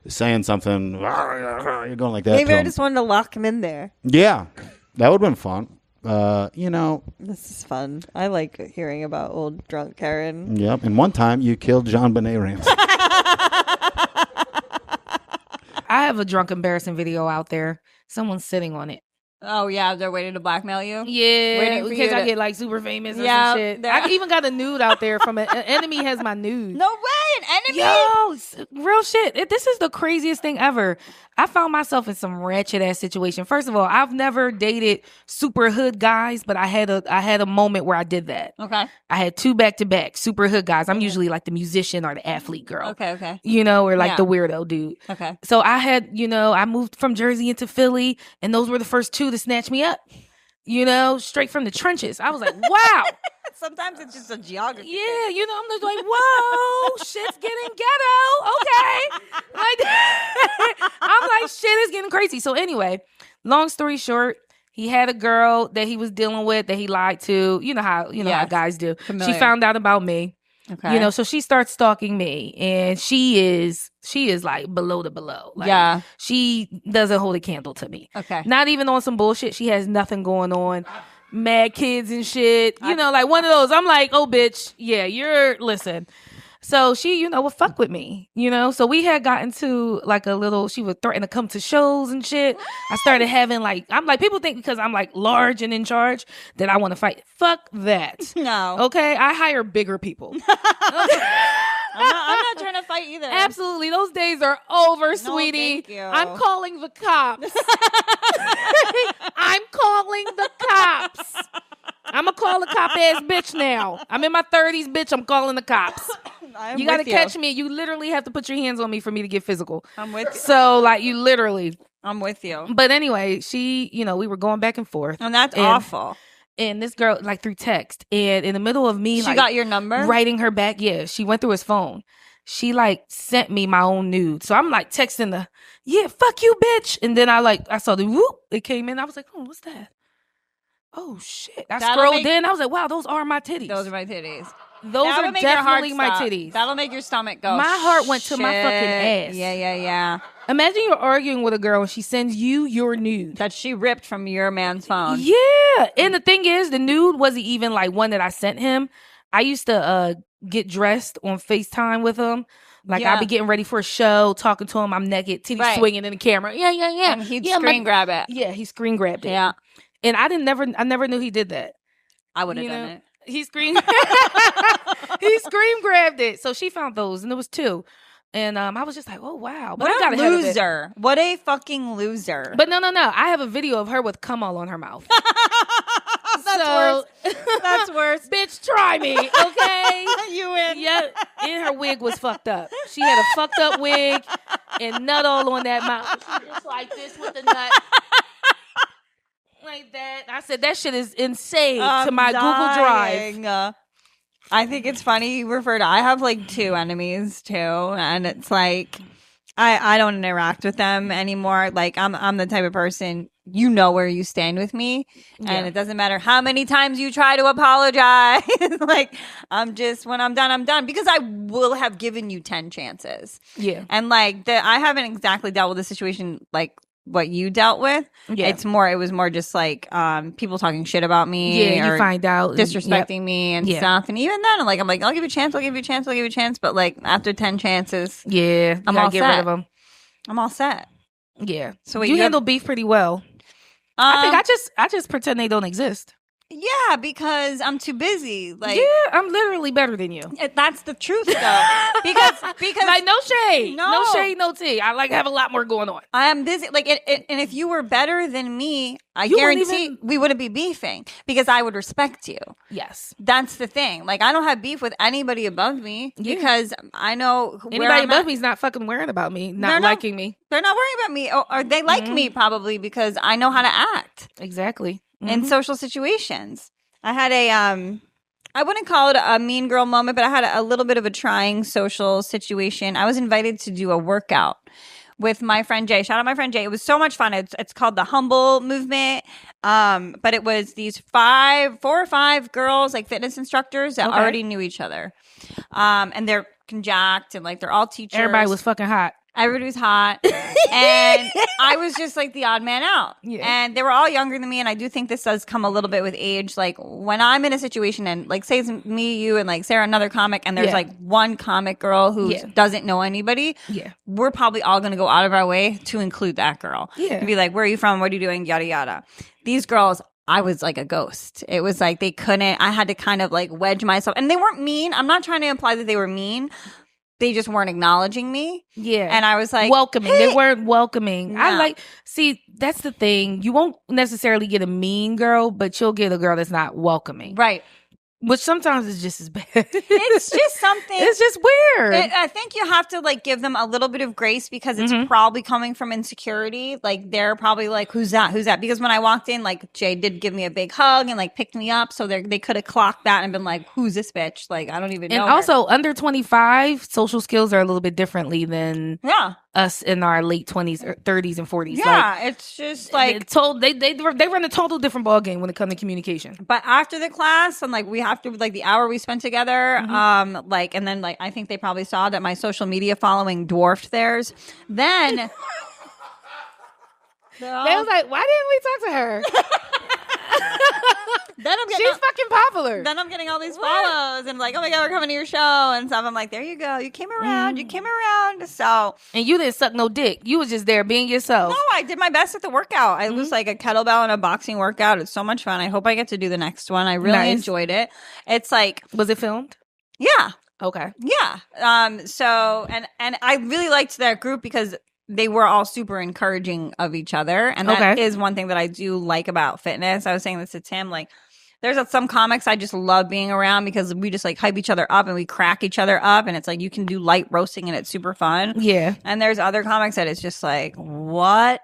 saying something, you're going like that. Maybe I just wanted to lock him in there. Yeah, that would have been fun. You know. This is fun. I like hearing about old drunk Karen. Yep, and one time you killed John Benet Ramsey. I have a drunk embarrassing video out there. Someone's sitting on it. Oh, yeah, they're waiting to blackmail you? Yeah, Waiting for in case you I to- get like super famous or Yeah, some shit. they're- I even got a nude out there from an enemy has my nude. No way, an enemy? Yo, real shit. This is the craziest thing ever. I found myself in some ratchet ass situation. First of all, I've never dated super hood guys, but I had a moment where I did that. Okay. I had 2 back-to-back super hood guys. I'm usually like the musician or the athlete girl. Okay. You know, or like Yeah. the weirdo dude. Okay. So I had, I moved from Jersey into Philly, and those were the first 2 to snatch me up. Straight from the trenches. I was like, wow. Sometimes it's just a geography. Yeah, I'm just like, whoa, shit's getting ghetto. Okay. Like, I'm like, shit is getting crazy. So anyway, long story short, he had a girl that he was dealing with that he lied to. You know how guys do. Familiar. She found out about me. Okay. So she starts stalking me, and she is like below the below. Like, Yeah. she doesn't hold a candle to me. Okay. Not even on some bullshit. She has nothing going on. Mad kids and shit. Like one of those. I'm like, oh, bitch. Yeah, listen. So she, would fuck with me, So we had gotten to like she would threaten to come to shows and shit. I started having I'm like, people think because I'm like large and in charge that I want to fight. Fuck that. No. Okay? I hire bigger people. I'm not trying to fight either. Absolutely. Those days are over, sweetie. thank you. I'm calling the cops. I'm calling the cops. I'm going to call a cop ass bitch now. I'm in my 30s, bitch. I'm calling the cops. You got to catch me. You literally have to put your hands on me for me to get physical. I'm with you. So, you literally. I'm with you. But anyway, she, we were going back and forth. And that's awful. And this girl, through text. And in the middle of me, She got your number? writing her back. Yeah, she went through his phone. She, sent me my own nude. So I'm, texting yeah, fuck you, bitch. And then I saw the whoop. It came in. I was like, oh, what's that? Oh, shit. I scrolled in. I was like, wow, those are my titties. Those are my titties. Those That'll are make your heart definitely my stop. titties. That'll make your stomach go. My heart went to my shit. fucking ass. Yeah. Imagine you're arguing with a girl and she sends you your nude. That she ripped from your man's phone. Yeah. And the thing is, the nude wasn't even one that I sent him. I used to get dressed on FaceTime with him. I'd be getting ready for a show, talking to him. I'm naked, titties swinging in the camera. Yeah. And he'd screen grab it. Yeah, he screen grabbed it. Yeah. And I never knew he did that. I would have done it. He screen grabbed it. So she found those, and there was 2. And I was just like, oh wow. But I got What a ahead of it. loser. What a fucking loser. But no. I have a video of her with cum all on her mouth. That's worse. That's worse. Bitch, try me, okay? You win. Yeah, and her wig was fucked up. She had a fucked up wig and nut all on that mouth. She was just like this with the nut. Like that. I said, that shit is insane to my Google Drive. I think it's funny you refer to. I have 2 enemies too, and it's I don't interact with them anymore. I'm the type of person, where you stand with me, and it doesn't matter how many times you try to apologize. I'm just, when I'm done, because I will have given you 10 chances. Yeah, and I haven't exactly dealt with a situation what you dealt with. Yeah. It was more just people talking shit about me. Yeah, or you find out disrespecting me and stuff. And even then, I'm like, I'll give you a chance. I'll give you a chance. But after 10 chances, yeah, I'm all get set. rid of them. I'm all set. Yeah. So wait, you handle beef pretty well. I think I just pretend they don't exist. Yeah, because I'm too busy. Yeah, I'm literally better than you. That's the truth, though. because no shade, No. no shade, no tea. I have a lot more going on. I am busy. And if you were better than me, I You wouldn't guarantee we wouldn't be beefing because I would respect you. Yes. That's the thing. I don't have beef with anybody above me because I know where anybody I'm above at. me is not fucking worrying about me, They're not not- liking me. They're not worrying about me, or they like me probably because I know how to act Exactly. in social situations. I had I wouldn't call it a mean girl moment, but I had a little bit of a trying social situation. I was invited to do a workout with my friend Jay. Shout out my friend Jay. It was so much fun. It's called the Humble Movement. But it was these 4 or 5 girls, like fitness instructors that already knew each other. And they're conjacked and like they're all teachers. Everybody was fucking hot. Everybody was hot. And I was just like the odd man out. Yeah. And they were all younger than me. And I do think this does come a little bit with age. Like when I'm in a situation and like say it's me, you, and like Sarah, another comic, and there's like one comic girl who doesn't know anybody. Yeah. We're probably all going to go out of our way to include that girl. Yeah. And be like, where are you from? What are you doing? Yada, yada. These girls, I was like a ghost. It was like they couldn't, I had to kind of like wedge myself. And they weren't mean. I'm not trying to imply that they were mean. They just weren't acknowledging me. Yeah. And I was like, welcoming. Hey. They weren't welcoming. No. See, that's the thing. You won't necessarily get a mean girl, but you'll get a girl that's not welcoming. Right. Which sometimes is just as bad. It's just something. It's just weird. I think you have to like give them a little bit of grace because it's probably coming from insecurity. Like they're probably like, who's that? Who's that? Because when I walked in, like Jay did give me a big hug and like picked me up. So they could have clocked that and been like, who's this bitch? Like, I don't even know. And also under 25, social skills are a little bit differently than us in our late 20s or 30s and 40s. Yeah, like, it's just like they run a total different ball game when it comes to communication. But after the class and like we have to like the hour we spent together, like and then like I think they probably saw that my social media following dwarfed theirs. Then they was like, why didn't we talk to her? Then she's fucking popular. Then I'm getting all these follows and like, oh my God, we're coming to your show and stuff. I'm like, there you go. You came around. You came around. So and you didn't suck no dick. You was just there being yourself. No, I did my best at the workout. It was like a kettlebell and a boxing workout. It's so much fun. I hope I get to do the next one. I really enjoyed it. It's like, was it filmed? Yeah. Okay. Yeah. So and I really liked that group because they were all super encouraging of each other. And that is one thing that I do like about fitness. I was saying this to Tim, like there's some comics I just love being around because we just like hype each other up and we crack each other up. And it's like you can do light roasting and it's super fun. Yeah. And there's other comics that it's just like, what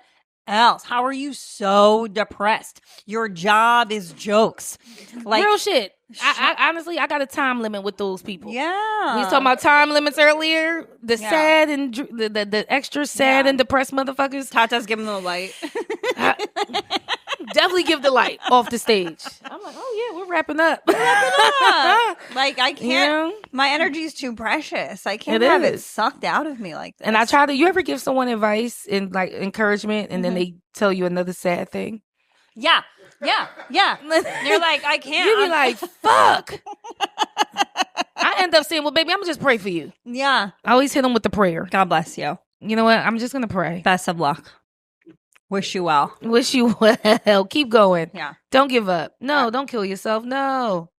else? How are you so depressed? Your job is jokes. Like real shit. I honestly, I got a time limit with those people. Yeah. We was talking about time limits earlier. The sad and the extra sad and depressed motherfuckers. Tata's giving them the light. Definitely give the light off the stage. I'm like, oh yeah, we're wrapping up. Like I can't. My energy is too precious. I can't have it sucked out of me like this. And I try to. You ever give someone advice and like encouragement, and then they tell you another sad thing? Yeah. You're like, I can't. You be like, fuck. I end up saying, well, baby, I'm gonna just pray for you. Yeah. I always hit them with the prayer. God bless you. You know what? I'm just gonna pray. Best of luck. Wish you well. Wish you well. Keep going. Yeah. Don't give up. No, don't kill yourself. No.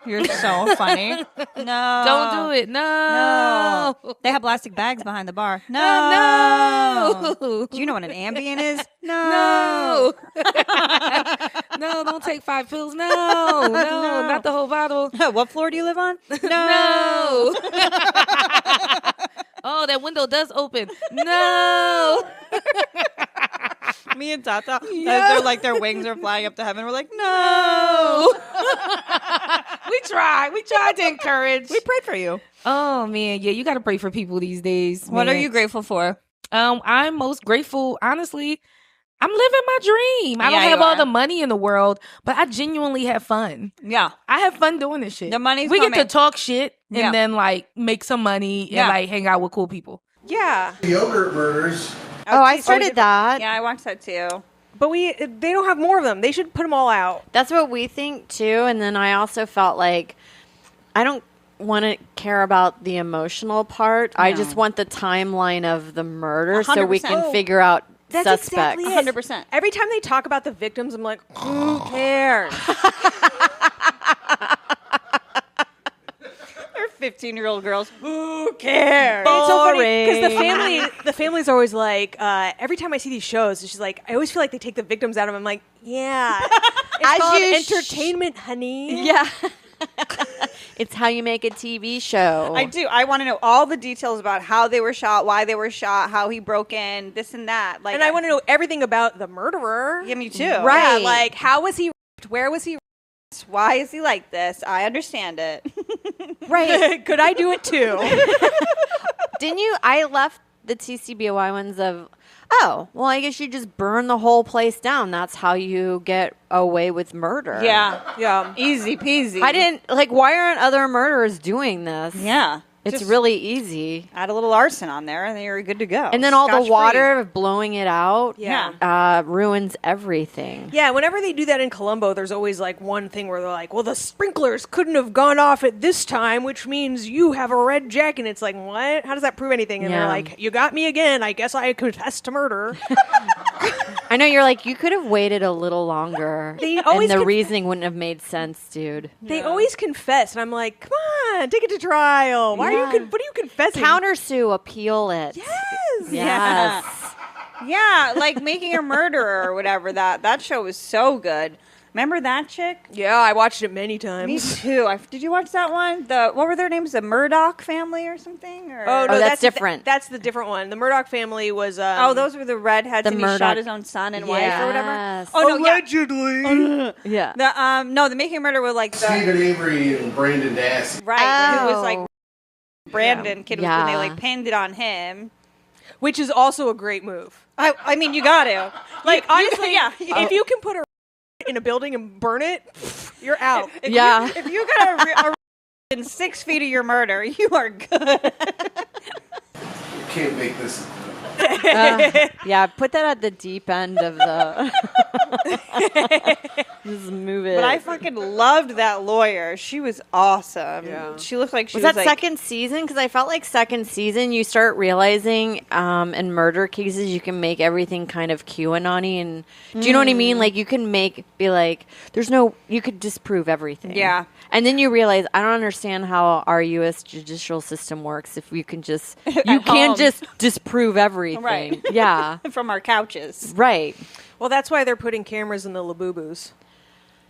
You're so funny. No. Don't do it. No. They have plastic bags behind the bar. No. Do you know what an Ambien is? No. No, don't take 5 pills. No, not the whole bottle. What floor do you live on? No. Oh, that window does open. No. Me and Tata, they're like their wings are flying up to heaven. We're like, no. We tried to encourage. We prayed for you. Oh man, yeah, you got to pray for people these days. What man. are you grateful for? I'm most grateful, honestly. I'm living my dream. I don't have all the money in the world, but I genuinely have fun. Yeah. I have fun doing this shit. The money's We coming. get to talk shit and then like make some money and like hang out with cool people. Yeah. Yogurt murders. Oh, I started that. Yeah, I watched that too. But they don't have more of them. They should put them all out. That's what we think too. And then I also felt like I don't want to care about the emotional part. No. I just want the timeline of the murder 100%. So we can figure out suspects. Exactly 100%. Every time they talk about the victims, I'm like, who cares? They're 15-year-old girls. Who cares? But it's so funny because the family's always like, every time I see these shows, she's like, I always feel like they take the victims out of them. I'm like, yeah, it's called entertainment, honey. Yeah. It's how you make a TV show. I do. I want to know all the details about how they were shot, why they were shot, how he broke in, this and that. Like, and I want to know everything about the murderer. Yeah, me too. Right. Yeah, like, how was he raped? Where was he raped? Why is he like this? I understand it. Right. Could I do it too? Didn't you? I left the TCBOI ones of, oh, well, I guess you just burn the whole place down. That's how you get away with murder. Yeah. Easy peasy. I didn't, why aren't other murderers doing this? Yeah. It's really easy. Add a little arson on there, and then you're good to go. And then all the Scotch-free. water of blowing it out Yeah. ruins everything. Yeah, whenever they do that in Colombo, there's always one thing where they're like, well, the sprinklers couldn't have gone off at this time, which means you have a red jacket. And it's like, what? How does that prove anything? And they're like, you got me again. I guess I confessed to murder. I know, you're like, you could have waited a little longer. And the reasoning wouldn't have made sense, dude. They always confess. And I'm like, come on, take it to trial. Why are you what are you confessing? Countersue, appeal it. Yes. Yeah, like Making a Murderer or whatever. That show was so good. Remember that chick? Yeah, I watched it many times. Me too. Did you watch that one? What were their names? The Murdoch family or something? Or? Oh, no, that's different. That's the different one. The Murdoch family was... those were the redheads, and he shot his own son and wife or whatever. Oh, no, Allegedly. Yeah. The Making a Murderer were like... Stephen Avery and Brandon Dassey. Right. Who was like... Brandon kid was when they like pinned it on him. Which is also a great move. I mean, you got to. Like, honestly, yeah. If you can put a in a building and burn it, you're out. If you got in 6 feet of your murder, you are good. You can't make this. Yeah, put that at the deep end of the. Just move it. But I fucking loved that lawyer. She was awesome. Yeah. She looked like she was that like, second season? Because I felt like second season you start realizing in murder cases you can make everything kind of QAnon-y, and do you know what I mean? Like you can be like, you could disprove everything. Yeah. And then you realize I don't understand how our U.S. judicial system works. If you can just just disprove everything, right? Yeah, from our couches, right? Well, that's why they're putting cameras in the Labubus.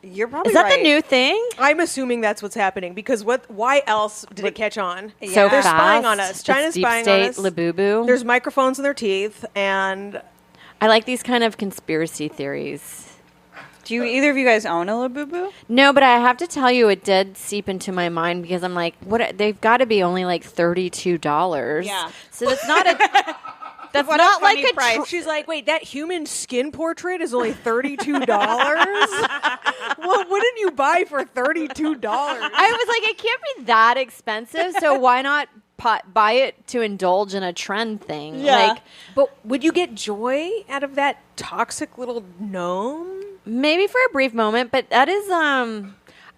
You're probably Is that right. the new thing? I'm assuming that's what's happening because why else did it catch on? So they're fast. spying on us. China's Deep spying state, on us. Labubu. There's microphones in their teeth, and I like these kind of conspiracy theories. Do either of you guys own a Labubu? No, but I have to tell you, it did seep into my mind because I'm like, what? They've got to be only like $32. Yeah. So that's not a. That's not like a price. She's like, wait, that human skin portrait is only $32. Well, what did you buy for $32? I was like, it can't be that expensive. So why not buy it to indulge in a trend thing? Yeah. But would you get joy out of that toxic little gnome? Maybe for a brief moment, but that is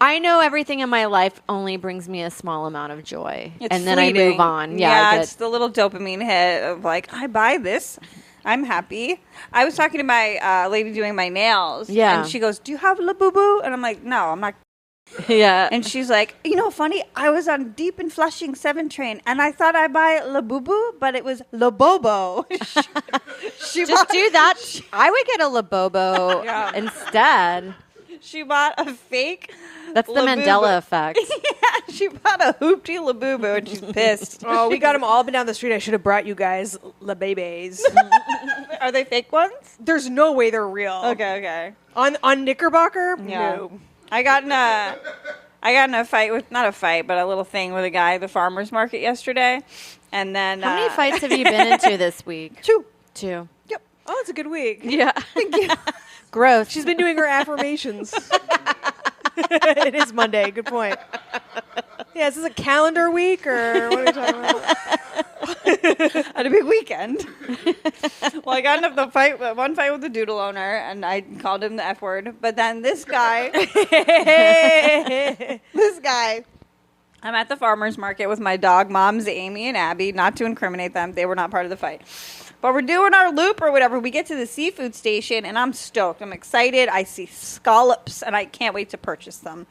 I know everything in my life only brings me a small amount of joy, and then I move on. Yeah, it's the little dopamine hit of like, I buy this, I'm happy. I was talking to my lady doing my nails, and she goes, "Do you have Labubu?" And I'm like, "No, I'm not." Yeah, and she's like, "You know, funny. I was on Deep in Flushing 7 train, and I thought I'd buy Labubu, but it was Labobo." Just do that. I would get a Labobo instead. She bought a fake. That's the Labubu. Mandela effect. Yeah, she bought a hoopty Labubu, and she's pissed. Oh, we got them all up and down the street. I should have brought you guys La Bebes. Are they fake ones? There's no way they're real. Okay. On Knickerbocker? Yeah. No. I got in a fight with, not a fight, but a little thing with a guy at the farmer's market yesterday. And then how many fights have you been into this week? 2. Yep. Oh, it's a good week. Yeah. Thank you. Gross. She's been doing her affirmations. It is Monday. Good point. Yeah, is this a calendar week or what are we talking about? I had a big weekend. Well, I got into one fight with the doodle owner, and I called him the F word. But then this guy, I'm at the farmer's market with my dog moms, Amy and Abby, not to incriminate them. They were not part of the fight. But we're doing our loop or whatever. We get to the seafood station, and I'm stoked. I'm excited. I see scallops, and I can't wait to purchase them.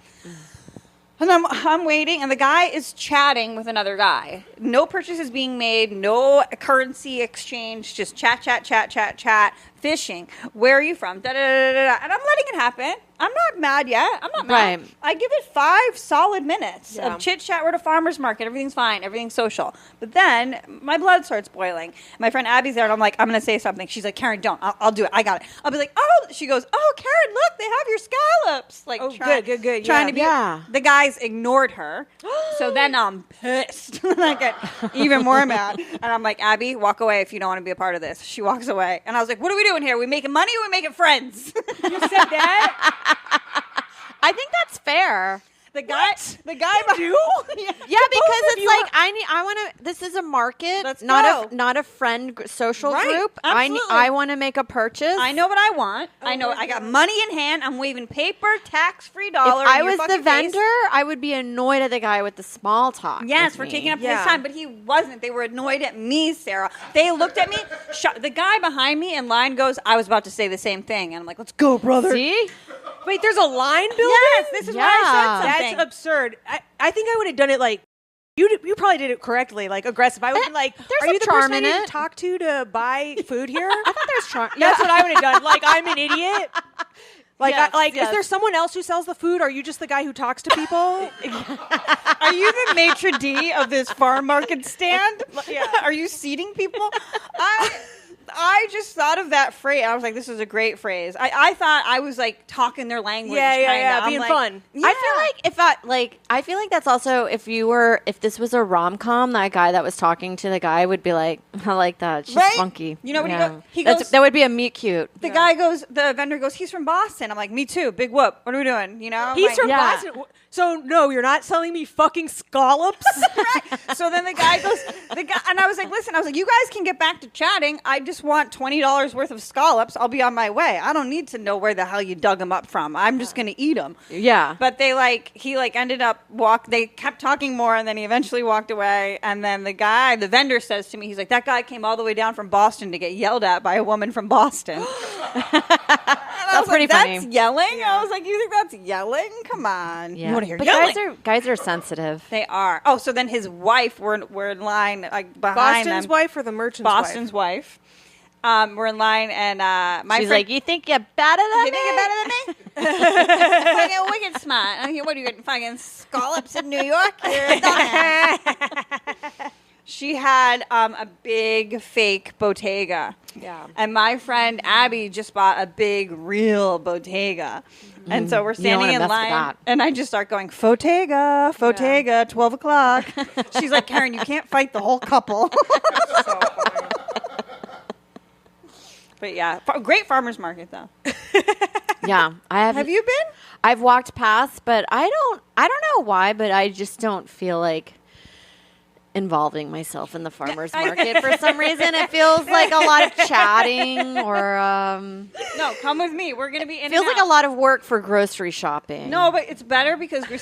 And I'm waiting, and the guy is chatting with another guy. No purchases being made, no currency exchange, just chat, fishing. Where are you from? Da-da-da-da-da. And I'm letting it happen. I'm not mad yet. I'm not mad. Right. I give it 5 solid minutes of chit-chat. We're at a farmer's market. Everything's fine. Everything's social. But then my blood starts boiling. My friend Abby's there, and I'm like, I'm going to say something. She's like, Karen, don't. I'll do it. I got it. I'll be like, oh. She goes, oh, Karen, look, they have your scallops. like good. trying to be. Yeah. The guys ignored her, so then I'm pissed. I get even more mad, and I'm like, Abby, walk away if you don't want to be a part of this. She walks away, and I was like, what are we doing here? Are we making money or are we making friends? You said that? I think that's fair. The guy do? Yeah, because it's like I want to. This is a market, Let's not a friend social Right, group. absolutely. I want to make a purchase. I know what I want. I know I got money in hand. I'm waving paper, tax-free dollar. If I in your was the fucking vendor, face. I would be annoyed at the guy with the small talk. Yes, with for me. taking up his time, but he wasn't. They were annoyed at me, Sarah. They looked at me. The guy behind me in line goes, I was about to say the same thing. And I'm like, let's go, brother. See? Wait, there's a line building? Yes, this is why I said something. That's absurd. I think I would have done it like you probably did it correctly, like aggressive. I would be like, there's are a you the charm person I in need it. to talk to buy food here? I thought there's charm. That's what I would have done. Like, I'm an idiot. Like, Yes, is there someone else who sells the food? Or are you just the guy who talks to people? Are you the maitre d' of this farm market stand? Are you seating people? I just thought of that phrase. I was like, this is a great phrase. I thought I was like talking their language. Yeah, I'm being like, fun. Yeah. I feel like that's also if this was a rom-com, that guy that was talking to the guy would be like, I like that. She's Right? funky. You know what Yeah. he goes? That would be a meet cute. The guy goes. The vendor goes. He's from Boston. I'm like, me too. Big whoop. What are we doing? You know. He's like, from Yeah. Boston. So, no, you're not selling me fucking scallops? Right. So then the guy goes. And I was like, listen. I was like, you guys can get back to chatting. I just want $20 worth of scallops. I'll be on my way. I don't need to know where the hell you dug them up from. I'm just gonna eat them. Yeah. But he ended up They kept talking more, and then he eventually walked away. And then the vendor says to me, he's like, that guy came all the way down from Boston to get yelled at by a woman from Boston. That's pretty funny. That's yelling. I was like, you think that's yelling? Come on. Yeah. You want to hear But yelling? guys are sensitive. They are. Oh, so then his wife, we're in line like behind Boston's them. wife or the merchant's Boston's wife. We're in line, and my She's friend, like, you think you're better than you me? think you're better than me? Fucking wicked smart. What are you getting? Fucking scallops in New York? You're a dumbass. She had a big fake Bottega. Yeah. And my friend Abby just bought a big real Bottega. And so we're standing in line, and I just start going, Bottega, 12 o'clock. She's like, Karen, you can't fight the whole couple. So funny. But yeah, great farmer's market though. Yeah, Have you been? I've walked past, but I don't know why, but I just don't feel like involving myself in the farmer's market for some reason. It feels like a lot of chatting or No, come with me. We're gonna be in. feels like a lot of work for grocery shopping. No, but it's better because we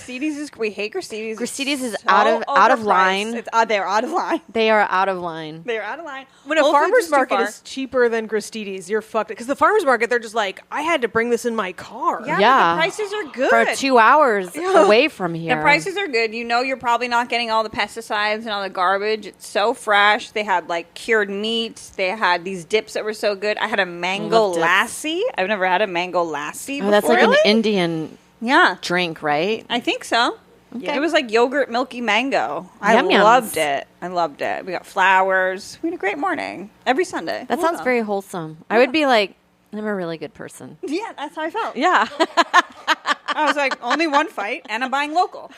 hate Gristedes. Gristedes is so out of overpriced. line. They're out of line. They are out of line. They're out of line. When a Whole Foods farmer's too market far. is cheaper than Gristedes, you're fucked. Because the farmer's market, they're just like, I had to bring this in my car. Yeah, Yeah. but the prices are good. For 2 hours away from here. The prices are good. You know you're probably not getting all the pesticides and all the garbage. It's so fresh. They had like cured meats. They had these dips that were so good. I had a mango love dips. lassi. I've never had a mango lassi before. Oh, that's like an Indian Yeah, drink, right? I think so. Okay. It was like yogurt, milky mango. I Yum yums. loved it. I loved it. We got flowers. We had a great morning every Sunday. That sounds very wholesome. I would be like, I'm a really good person. Yeah, that's how I felt. Yeah. I was like, only one fight, and I'm buying local.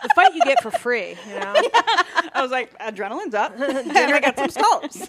The fight you get for free, you know? I was like, adrenaline's up. And I got some scallops.